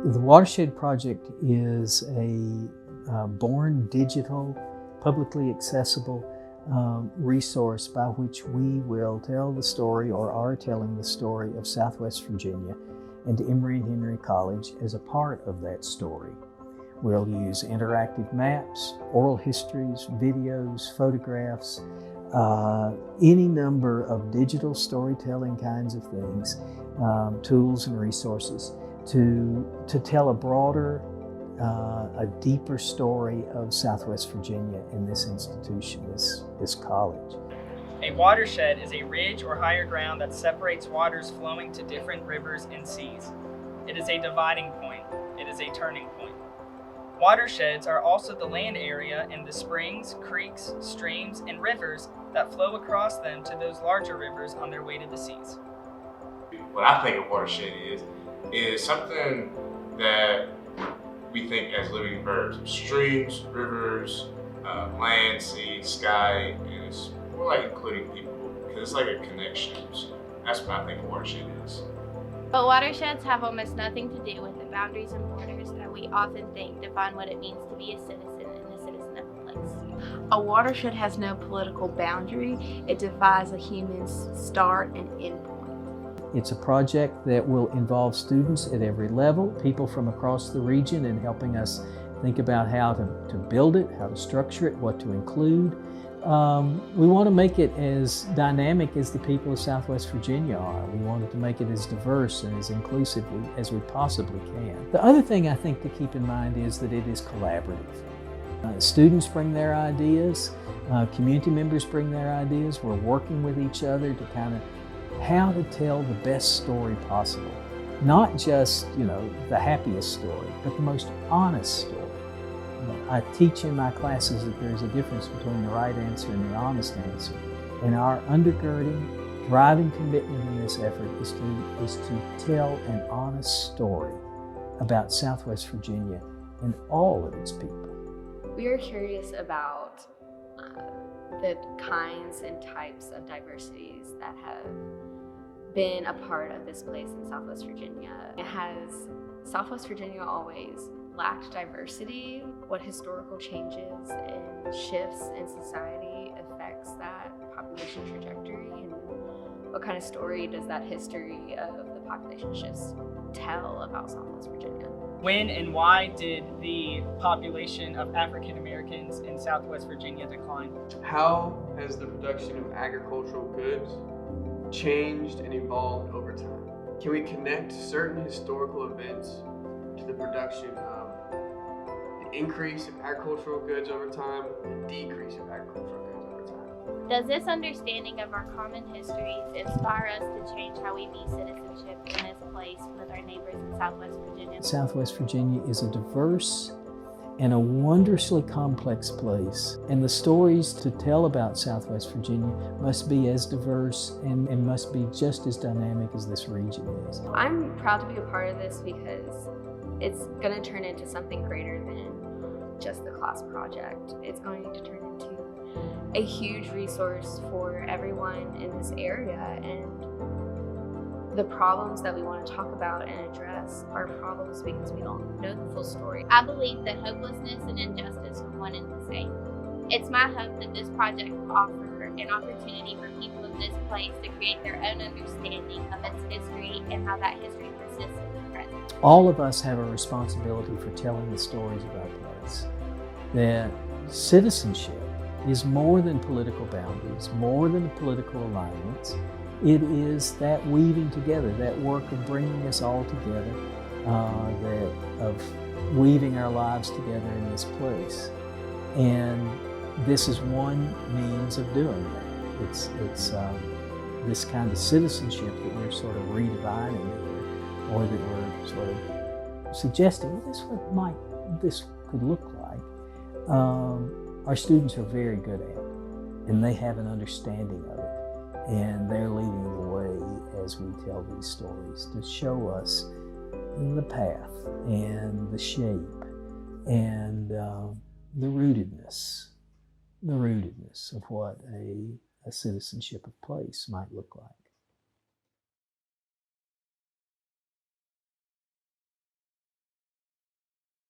The Watershed Project is a born digital, publicly accessible resource by which we will tell the story, or are telling the story, of Southwest Virginia and Emory Henry College as a part of that story. We'll use interactive maps, oral histories, videos, photographs, any number of digital storytelling kinds of things, tools and resources to tell a broader, a deeper story of Southwest Virginia in this institution, this college. A watershed is a ridge or higher ground that separates waters flowing to different rivers and seas. It is a dividing point. It is a turning point. Watersheds are also the land area and the springs, creeks, streams, and rivers that flow across them to those larger rivers on their way to the seas. What I think a watershed is something that we think as living verbs: streams, rivers, land, sea, sky, and it's more like including people, because it's like a connection. So that's what I think a watershed is. But watersheds have almost nothing to do with the boundaries and borders that we often think define what it means to be a citizen and a citizen of a place. A watershed has no political boundary. It defines a human's start and end point. It's a project that will involve students at every level, people from across the region, and helping us think about how to build it, how to structure it, what to include. We want to make it as dynamic as the people of Southwest Virginia are. We wanted to make it as diverse and as inclusive as we possibly can. The other thing I think to keep in mind is that it is collaborative. Students bring their ideas, community members bring their ideas. We're working with each other to kind of how to tell the best story possible. Not just, the happiest story, but the most honest story. I teach in my classes that there's a difference between the right answer and the honest answer. And our undergirding, driving commitment in this effort is to tell an honest story about Southwest Virginia and all of its people. We are curious about the kinds and types of diversities that have been a part of this place in Southwest Virginia. Has Southwest Virginia always lacked diversity? What historical changes and shifts in society affects that population trajectory? And what kind of story does that history of the population shifts tell about Southwest Virginia? When and why did the population of African Americans in Southwest Virginia decline? How has the production of agricultural goods changed and evolved over time? Can we connect certain historical events to the production of the increase of agricultural goods over time, the decrease of agricultural goods over time? Does this understanding of our common histories inspire us to change how we view citizenship in this place with our neighbors in Southwest Virginia? Southwest Virginia is a diverse and a wondrously complex place. And the stories to tell about Southwest Virginia must be as diverse and must be just as dynamic as this region is. I'm proud to be a part of this because it's going to turn into something greater than just the class project. It's going to turn into a huge resource for everyone in this area, and the problems that we want to talk about and address are problems because we don't know the full story. I believe that hopelessness and injustice are one and the same. It's my hope that this project will offer an opportunity for people of this place to create their own understanding of its history and how that history persists in the present. All of us have a responsibility for telling the stories of our place. That citizenship is more than political boundaries, more than political alignments. It is that weaving together, that work of bringing us all together, of weaving our lives together in this place. And this is one means of doing that. It's this kind of citizenship that we're sort of redefining here, or that we're sort of suggesting, well, this is what this could look like. Our students are very good at it, and they have an understanding of it. And they're leading the way as we tell these stories to show us the path and the shape and the rootedness of what a citizenship of place might look like.